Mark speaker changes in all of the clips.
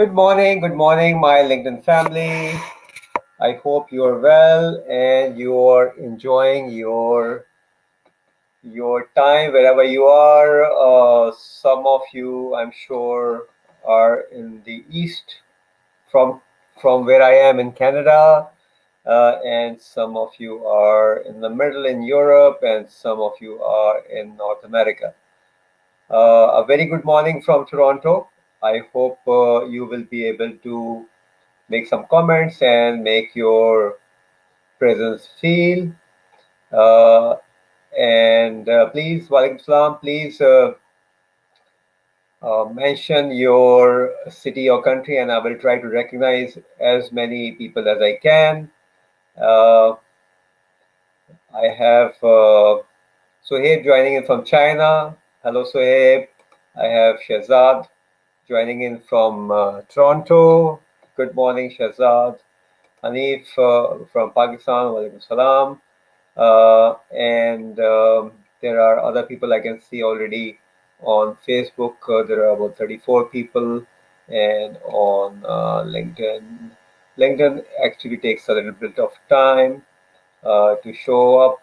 Speaker 1: Good morning, my LinkedIn family. I hope you're well and you're enjoying your time wherever you are. Some of you, I'm sure, are in the east from from where I am in Canada, and some of you are in the middle in Europe, and some of you are in North America. A very good morning from Toronto. I hope you will be able to make some comments and make your presence feel. Uh, and please, Walaikum Salam, please mention your city or country, and I will try to recognize as many people as I can. Uh, I have Suhaib joining in from China. Hello, Suhaib. I have Shahzad joining in from Toronto. Good morning, Shahzad. Hanif from Pakistan. Walaikum Salam. And there are other people I can see already on Facebook. There are about 34 people, and on LinkedIn actually takes a little bit of time to show up.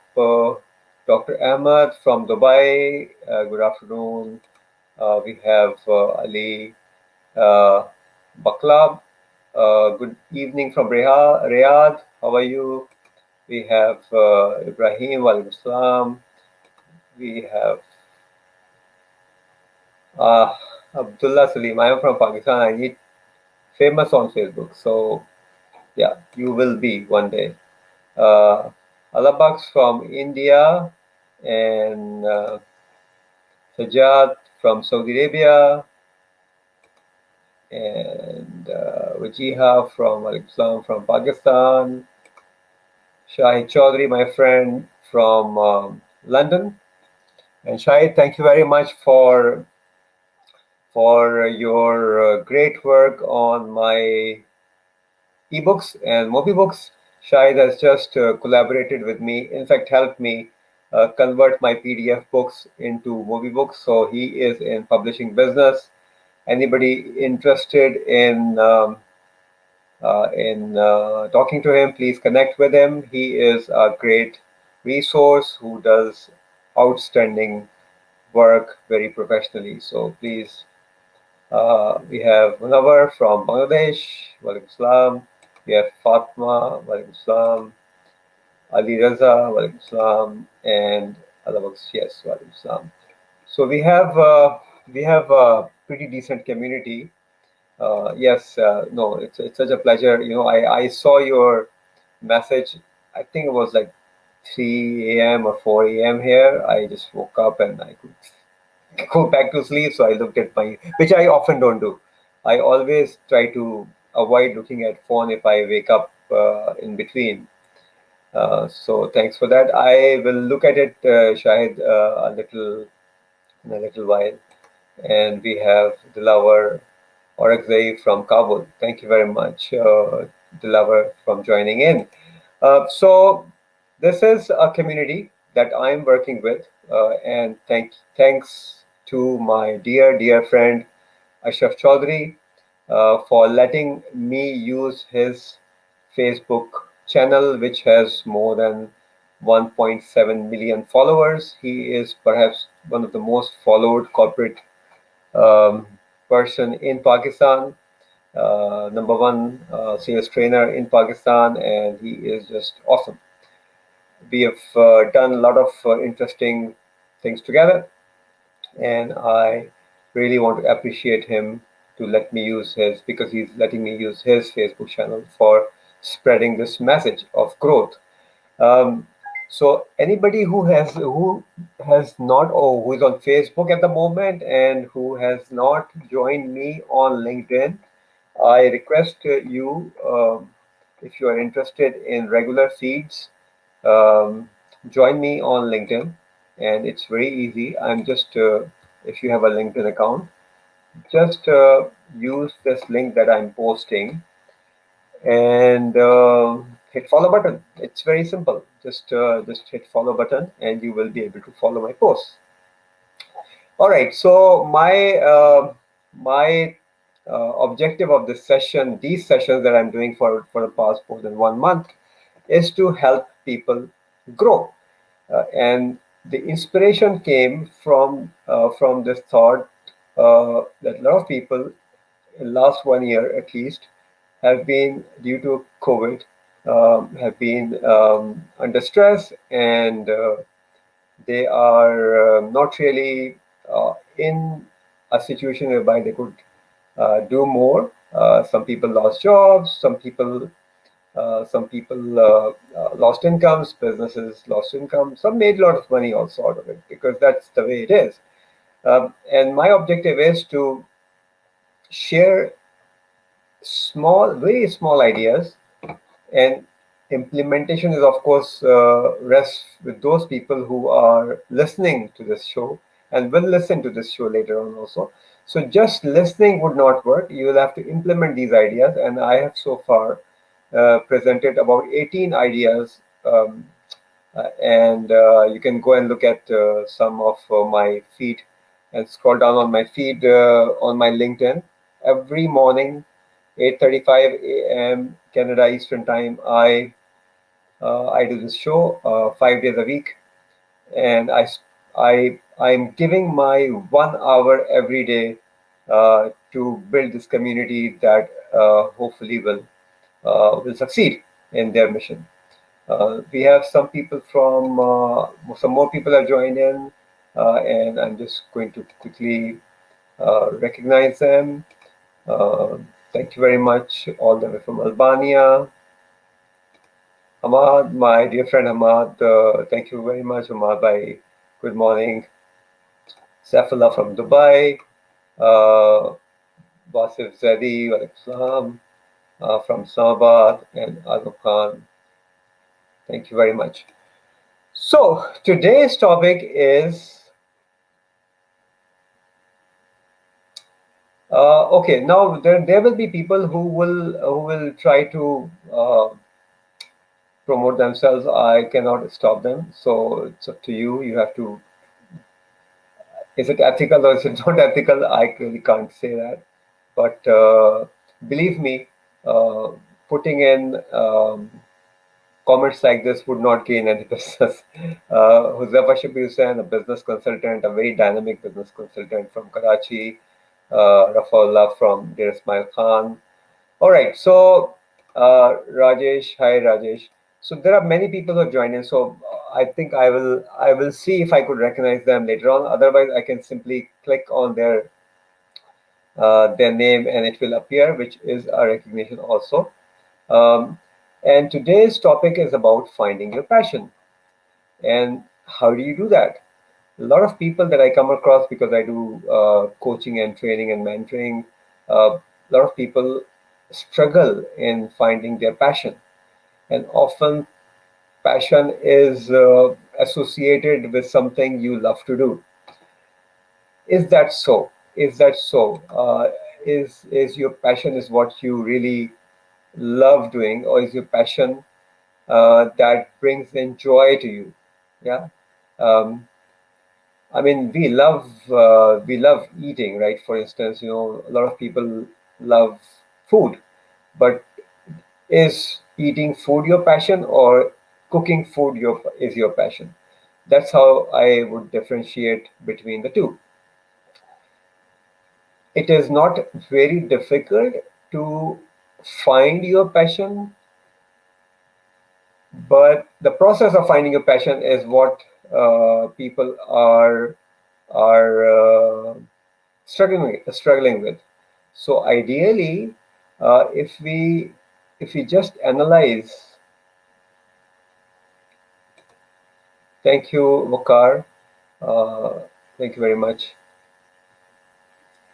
Speaker 1: Dr. Ahmed from Dubai, good afternoon. We have Ali uh, Baklab. Good evening from Riyadh. How are you? We have Ibrahim Walaikum Salam. We have uh, Abdullah Salim. I am from Pakistan. I need famous on Facebook. So yeah, you will be one day. Uh, Alabaks from India and Sajjad from Saudi Arabia and Wajiha from Walaikum Salam from Pakistan. Shahid Chaudhry, my friend from London. And Shahid, thank you very much for your great work on my ebooks and Mobi books. Shahid has just collaborated with me, in fact, helped me convert my PDF books into Mobi books. So he is in publishing business. Anybody interested in talking to him, please connect with him. He is a great resource who does outstanding work very professionally. So please. We have Munawar from Bangladesh, Walaikum Salam. We have Fatma, Walaikum Salam. Ali Raza, Walaikum Salam. And Alabaks, yes, Walaikum Salam. So we have a pretty decent community. Yes, no, it's such a pleasure. I saw your message. I think it was like 3 a.m. or 4 a.m. here. I just woke up and I could go back to sleep. So I looked at my, which I often don't do. I always try to avoid looking at phone if I wake up in between. So thanks for that. I will look at it, Shahid, in a little while. And we have Dilavar Orakzai from Kabul. Thank you very much, Dilavar, from joining in. So this is a community that I'm working with, and thanks to my dear friend Ashraf Chaudhry for letting me use his Facebook channel, which has more than 1.7 million followers. He is perhaps one of the most followed corporate um, person in Pakistan, number one sales trainer in Pakistan, and he is just awesome. We have done a lot of interesting things together, and I really want to appreciate him to let me use his because he's letting me use his Facebook channel for spreading this message of growth. Um, so anybody who has not or who is on Facebook at the moment and who has not joined me on LinkedIn, I request you, if you are interested in regular feeds, um, join me on LinkedIn, and it's very easy. If you have a LinkedIn account, just use this link that I'm posting and hit follow button. It's very simple. Just hit follow button, and you will be able to follow my posts. All right. So my objective of this session, these sessions that I'm doing for the past more than 1 month, is to help people grow. And the inspiration came from this thought that a lot of people in last 1 year at least have been, due to COVID, have been under stress, and they are not really in a situation whereby they could do more. Some people lost jobs, some people lost incomes, businesses lost income, some made a lot of money also out of it, because that's the way it is. And my objective is to share very small ideas, and implementation is, of course, rests with those people who are listening to this show and will listen to this show later on also. So just listening would not work. You will have to implement these ideas, and I have so far presented about 18 ideas, and you can go and look at some of my feed and scroll down on my feed on my LinkedIn. Every morning, 8:35 a.m. Canada Eastern Time, I do this show 5 days a week, and I'm giving my 1 hour every day to build this community that hopefully will succeed in their mission. We have some people from some more people have joined in, and I'm just going to quickly recognize them. Uh, Thank you very much, all the way from Albania. Ahmad, my dear friend Ahmad, thank you very much, Ahmad. Bye. Good morning. Saifullah from Dubai. Uh, Wasif Zedi, Walaikum Salam, from Islamabad, and Azam Khan. Thank you very much. So today's topic is okay. Now there will be people who will try to promote themselves. I cannot stop them. So it's up to you. You have to. Is it ethical or is it not ethical? I really can't say that. But believe me, uh, putting in comments like this would not gain any business. Huzafa Shabir Hussain, a business consultant, a very dynamic business consultant from Karachi. Rafaullah from Deir Ismail Khan. All right, so Rajesh, hi Rajesh. So there are many people who have joined in. So I think I will see if I could recognize them later on. Otherwise, I can simply click on their name and it will appear, which is a recognition also. Um, and today's topic is about finding your passion. And how do you do that? A lot of people that I come across, because I do coaching and training and mentoring, a lot of people struggle in finding their passion. And often, passion is associated with something you love to do. Is that so? Is that so? Is your passion is what you really love doing, or is your passion that brings in joy to you? Yeah. Um, I mean, we love eating, right? For instance, a lot of people love food, but is eating food your passion, or cooking food is your passion? That's how I would differentiate between the two. It is not very difficult to find your passion, but the process of finding your passion is what people are struggling with. So ideally, if we just analyze. Thank you, Wakar. Uh, Thank you very much.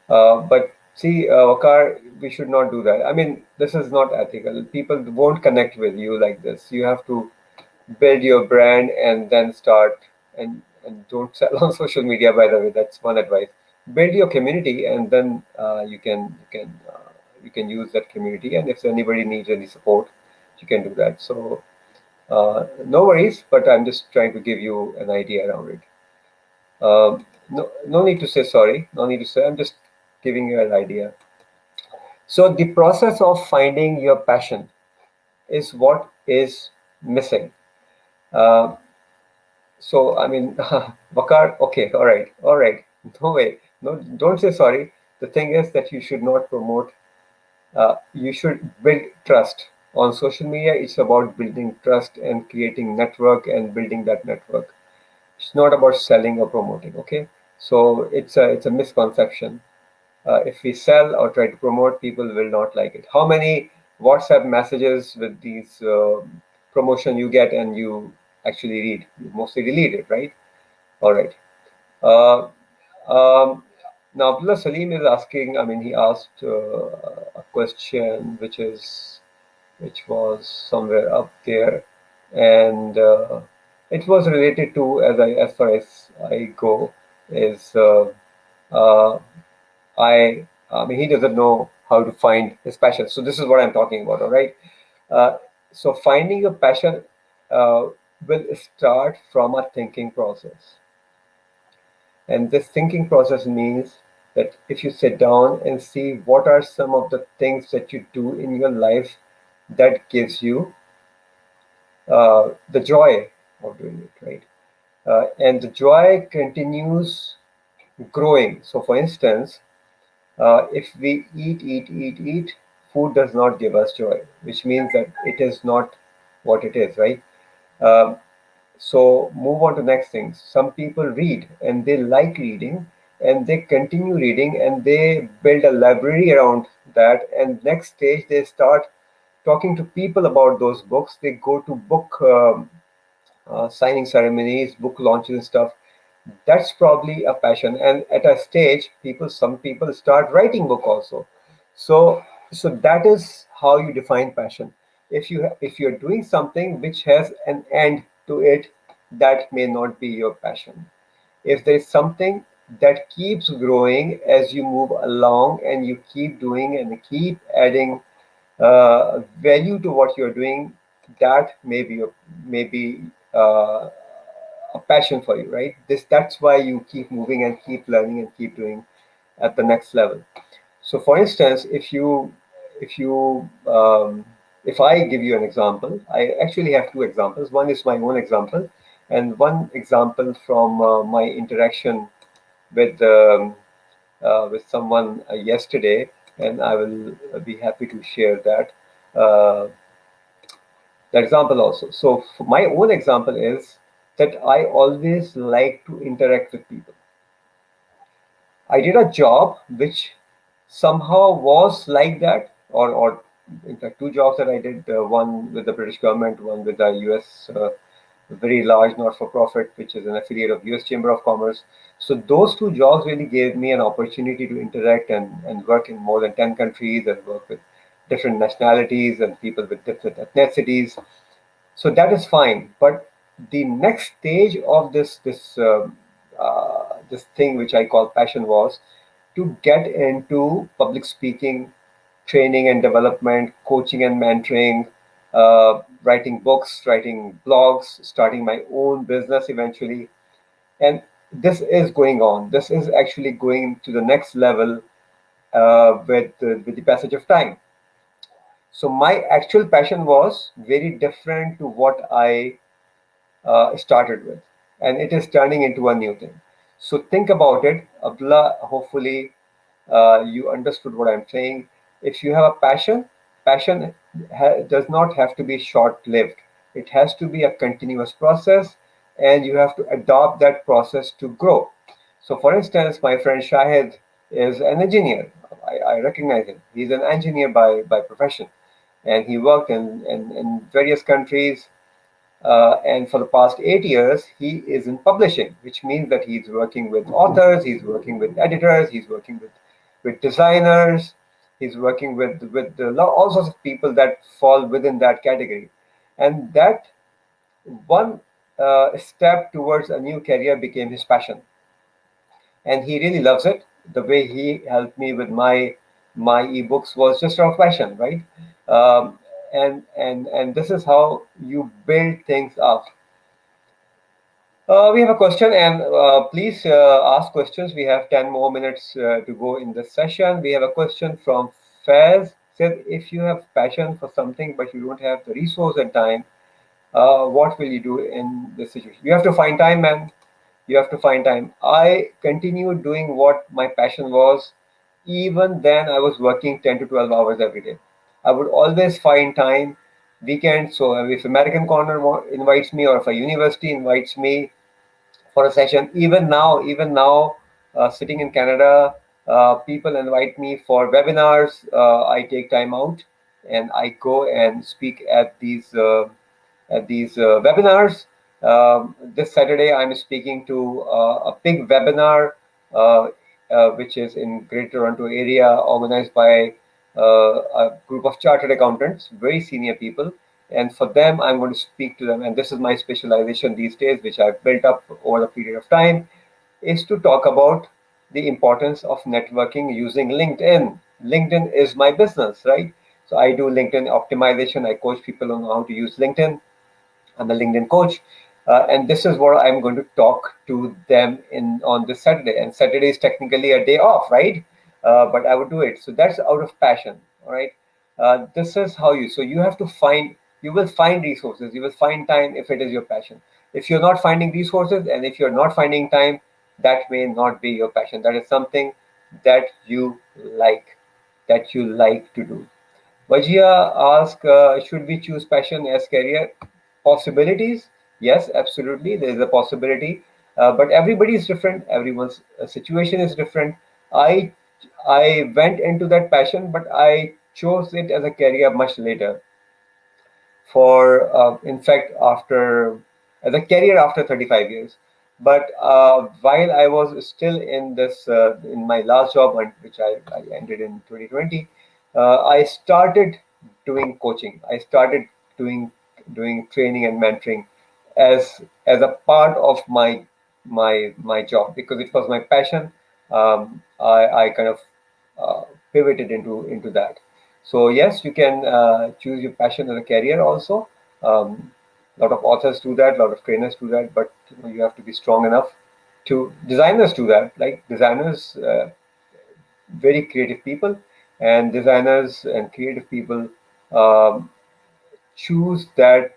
Speaker 1: But see, Wakar, we should not do that. I mean, this is not ethical. People won't connect with you like this. You have to build your brand and then start, and don't sell on social media. By the way, that's one advice. Build your community, and then you can use that community. And if anybody needs any support, you can do that. So no worries. But I'm just trying to give you an idea around it. No need to say sorry. No need to say. I'm just giving you an idea. So the process of finding your passion is what is missing. Uh, so I mean, Vakar, okay, all right, no way, no, don't say sorry. The thing is that you should not promote. You should build trust on social media. It's about building trust and creating network and building that network. It's not about selling or promoting. Okay, so it's a misconception. If we sell or try to promote, people will not like it. How many WhatsApp messages with these promotion you get and you actually read? You mostly delete it, right? All right. Uh, um, Now Abdullah Salim is asking. I mean, he asked a question which was somewhere up there, and it was related to as far as I go is. Uh, I mean, he doesn't know how to find his passion. So this is what I'm talking about, all right? Uh, so finding your passion uh, will start from a thinking process. And this thinking process means that if you sit down and see what are some of the things that you do in your life that gives you the joy of doing it, right? And the joy continues growing. So for instance, if we eat, food does not give us joy, which means that it is not what it is, right? Um, so move on to next things. Some people read and they like reading and they continue reading and they build a library around that. And next stage, they start talking to people about those books. They go to book signing ceremonies, book launches and stuff. That's probably a passion. And at a stage, some people start writing book also. So that is how you define passion. If you're doing something which has an end to it, that may not be your passion. If there's something that keeps growing as you move along and you keep doing and keep adding value to what you're doing, that maybe a passion for you, right? That's why you keep moving and keep learning and keep doing at the next level. So, for instance, if I give you an example, I actually have two examples. One is my own example, and one example from my interaction with someone yesterday, and I will be happy to share uh, that example also. So, my own example is that I always like to interact with people. I did a job which somehow was like that, or in fact, two jobs that I did, one with the British government, one with the US, very large not-for-profit, which is an affiliate of US Chamber of Commerce. So those two jobs really gave me an opportunity to interact and work in more than 10 countries and work with different nationalities and people with different ethnicities. So that is fine. But the next stage of this thing which I call passion was to get into public speaking, training and development, coaching and mentoring, writing books, writing blogs, starting my own business eventually. And this is going on. This is actually going to the next level with the passage of time. So my actual passion was very different to what I started with, and it is turning into a new thing. So think about it, Abdullah. Hopefully, you understood what I'm saying. If you have a passion, does not have to be short-lived. It has to be a continuous process, and you have to adopt that process to grow. So, for instance, my friend Shahid is an engineer. I recognize him. He's an engineer by profession, and he worked in various countries, and for the past 8 years, he is in publishing, which means that he's working with authors, he's working with editors, he's working with designers, he's working with all sorts of people that fall within that category. And that one step towards a new career became his passion, and he really loves it. The way he helped me with my ebooks was just out of passion, right? Um, and this is how you build things up. We have a question, and please ask questions. We have 10 more minutes to go in this session. We have a question from Faz said, if you have passion for something but you don't have the resource and time, what will you do in this situation? You have to find time, man. You have to find time. I continued doing what my passion was. Even then, I was working 10 to 12 hours every day. I would always find time, weekends. So if American Corner invites me, or if a university invites me for a session, even now, sitting in Canada, people invite me for webinars. I take time out and I go and speak at these webinars. This Saturday, I'm speaking to a big webinar, uh, which is in Greater Toronto area, organized by a group of chartered accountants, very senior people. And for them, I'm going to speak to them. And this is my specialization these days, which I've built up over a period of time, is to talk about the importance of networking using LinkedIn. LinkedIn is my business, right? So I do LinkedIn optimization. I coach people on how to use LinkedIn. I'm a LinkedIn coach, and this is what I'm going to talk to them in on this Saturday. And Saturday is technically a day off, right? But I would do it. So that's out of passion. All right. This is how you. So you have to find. You will find resources. You will find time if it is your passion. If you're not finding resources, and if you're not finding time, that may not be your passion. That is something that you like, that you like to do. Vajia asks, should we choose passion as career? Possibilities? Yes, absolutely. There is a possibility, but everybody is different. Everyone's situation is different. I I went into that passion, but I chose it as a career much later. For in fact, after as a career after 35 years. But while I was still in this in my last job, which I ended in 2020, I started doing coaching. I started doing training and mentoring as a part of my job, because it was my passion. I kind of pivoted into that. So yes, you can choose your passion as a career also. A lot of authors do that, a lot of trainers do that, but you have to be strong enough to. Designers do that. Like designers, very creative people, and designers and creative people um, choose that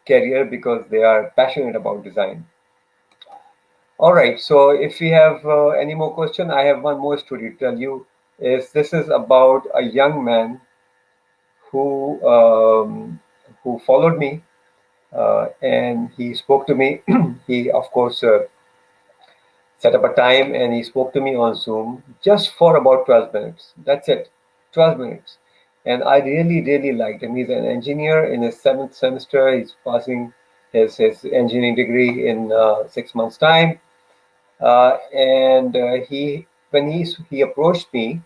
Speaker 1: career because they are passionate about design. All right. So if we have any more question, I have one more story to tell you. Is this is about a young man who followed me, and he spoke to me. He of course set up a time and he spoke to me on Zoom just for about 12 minutes. That's it, 12 minutes. And I really liked him. He's an engineer in his seventh semester. He's passing his engineering degree in 6 months' time. And he when he approached me,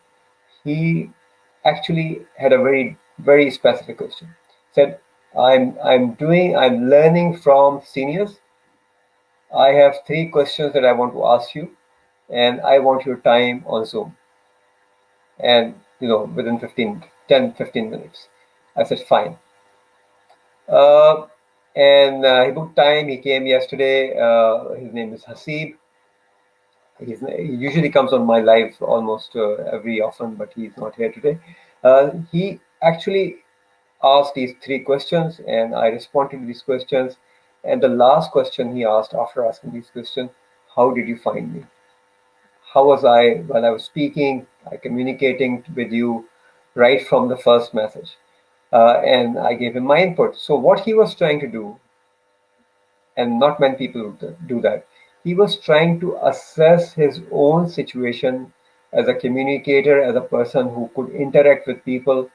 Speaker 1: he actually had a very specific question. Said, I'm learning from seniors. I have three questions that I want to ask you, and I want your time on Zoom, and within 15 minutes. I said fine. uh, and he booked time. He came yesterday. His name is Hasib. He usually comes on my live almost every often, but he's not here today. He actually asked these three questions, and I responded to these questions. And the last question he asked after asking these questions: how did you find me? How was I while I was speaking, communicating with you right from the first message? And I gave him my input. So what he was trying to do, and not many people do that, he was trying to assess his own situation as a communicator, as a person who could interact with people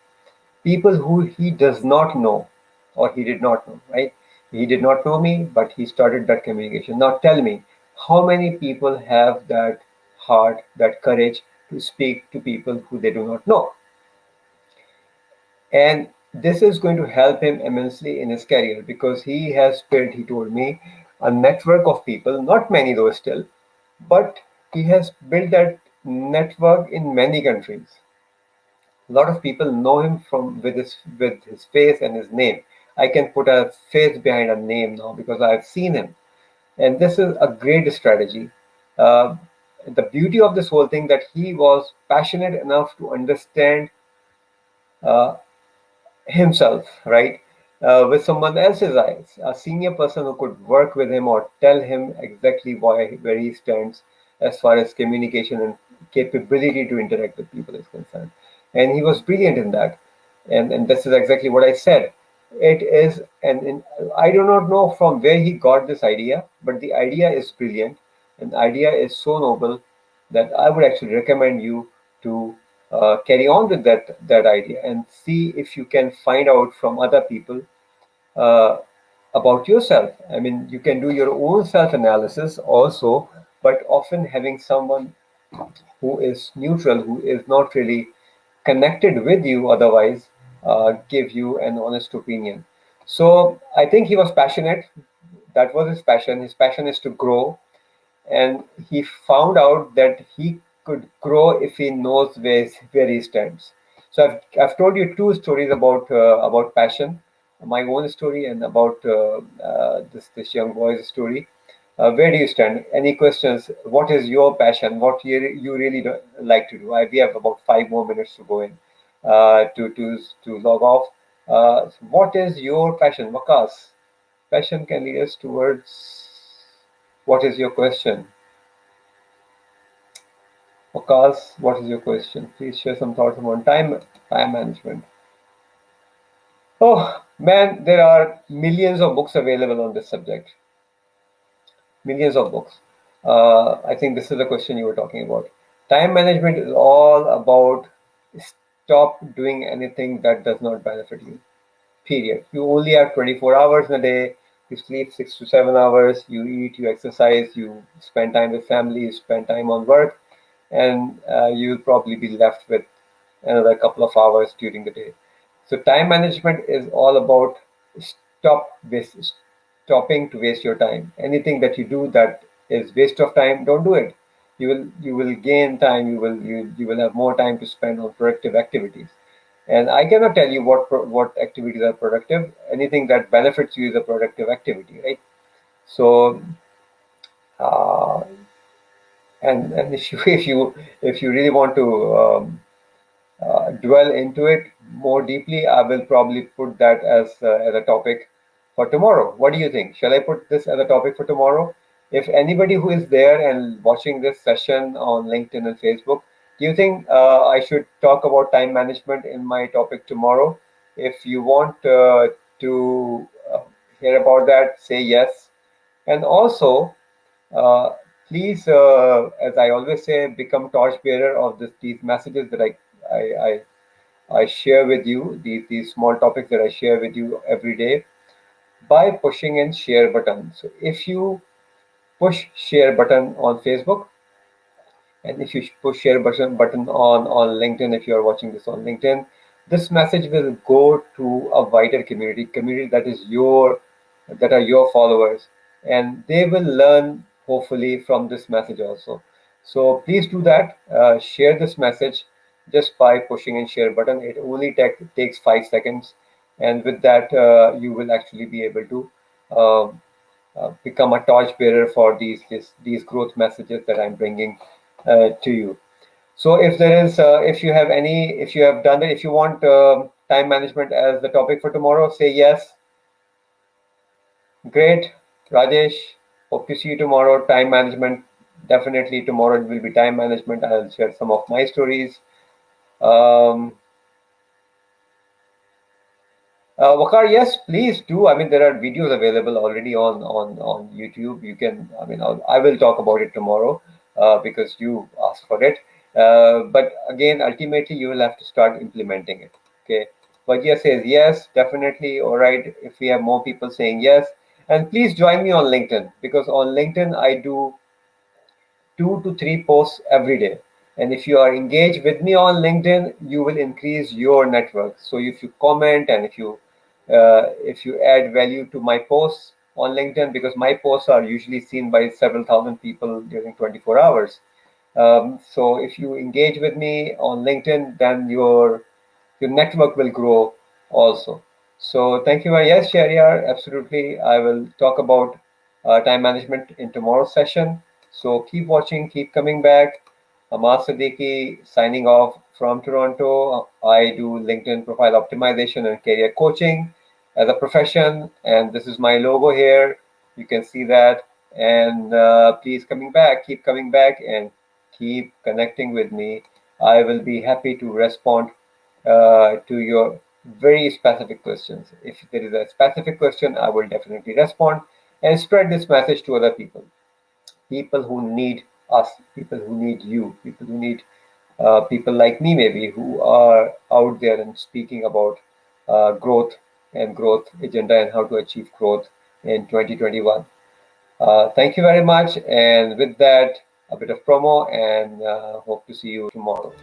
Speaker 1: who he does not know, or he did not know, right? He did not know me, but he started that communication. Now tell me, how many people have that heart, that courage to speak to people who they do not know? And this is going to help him immensely in his career, because he has built, he told me, a network of people, not many though still, but he has built that network in many countries. A lot of people know him from with his face and his name. I can put a face behind a name now because I've seen him, and this is a great strategy. Uh, the beauty of this whole thing, that he was passionate enough to understand uh, himself, right? With someone else's eyes, a senior person who could work with him or tell him exactly where he stands as far as communication and capability to interact with people is concerned. And he was brilliant in that. And this is exactly what I said. It is, I do not know from where he got this idea, but the idea is brilliant, and the idea is so noble that I would actually recommend you to carry on with that idea and see if you can find out from other people uh, about yourself. I mean, you can do your own self analysis also, but often having someone who is neutral, who is not really connected with you otherwise, give you an honest opinion. So I think he was passionate. That was his passion. His passion is to grow, and he found out that he could grow if he knows where he stands. So I've told you two stories about passion, my own story and about this young boy's story. Where do you stand? Any questions? What is your passion? What you really like to do? We have about 5 more minutes to go in to log off. What is your passion, Vakas? Passion can lead us towards. What is your question? Okas, what is your question? Please share some thoughts on time management. Oh man, there are millions of books available on this subject. Millions of books. I think this is the question you were talking about. Time management is all about stop doing anything that does not benefit you. Period. You only have 24 hours in a day. You sleep 6 to 7 hours. You eat, you exercise, you spend time with family, you spend time on work, and you'll probably be left with another couple of hours during the day. So time management is all about stopping to waste your time. Anything that you do that is waste of time, don't do it. You will gain time. You will have more time to spend on productive activities. And I cannot tell you what activities are productive. Anything that benefits you is a productive activity, right? So uh, and if you really want to dwell into it more deeply, I will probably put that as a topic for tomorrow. What do you think? Shall I put this as a topic for tomorrow? If anybody who is there and watching this session on LinkedIn and Facebook, do you think I should talk about time management in my topic tomorrow? If you want to hear about that, say yes. And also, uh, please, as I always say, become torchbearer of these messages that I, I share with you, these small topics that I share with you every day by pushing and share button. So if you push share button on Facebook, and if you push share button on LinkedIn, if you are watching this on LinkedIn, this message will go to a wider community that are your followers, and they will learn hopefully from this message also. So please do that. Share this message just by pushing and share button. It only takes 5 seconds, and with that, you will actually be able to um, become a torchbearer for these growth messages that I'm bringing to you. So if you have done it, if you want time management as the topic for tomorrow, say yes. Great, Rajesh. Hope to see you tomorrow. Time management, definitely tomorrow will be time management. I'll share some of my stories. Um, Wakar, yes, please do. I mean, there are videos available already on YouTube. You can, I mean, I will talk about it tomorrow because you asked for it. But again, ultimately, you will have to start implementing it. Okay. Vajia says yes, definitely. All right. If we have more people saying yes, and please join me on LinkedIn because on LinkedIn I do 2 to 3 posts every day. And if you are engaged with me on LinkedIn, you will increase your network. So if you comment and if you add value to my posts on LinkedIn, because my posts are usually seen by several thousand people during 24 hours. So if you engage with me on LinkedIn, then your network will grow also. So thank you. Yes, Shahryar, absolutely. I will talk about time management in tomorrow's session. So keep watching, keep coming back. Amas Siddiqui signing off from Toronto. I do LinkedIn profile optimization and career coaching as a profession, and this is my logo here. You can see that. And please keep coming back, and keep connecting with me. I will be happy to respond to your very specific questions. If there is a specific question, I will definitely respond and spread this message to other people. People who need us, people who need you, people who need people like me, maybe, who are out there and speaking about growth and growth agenda and how to achieve growth in 2021. Thank you very much. And with that, a bit of promo, and hope to see you tomorrow.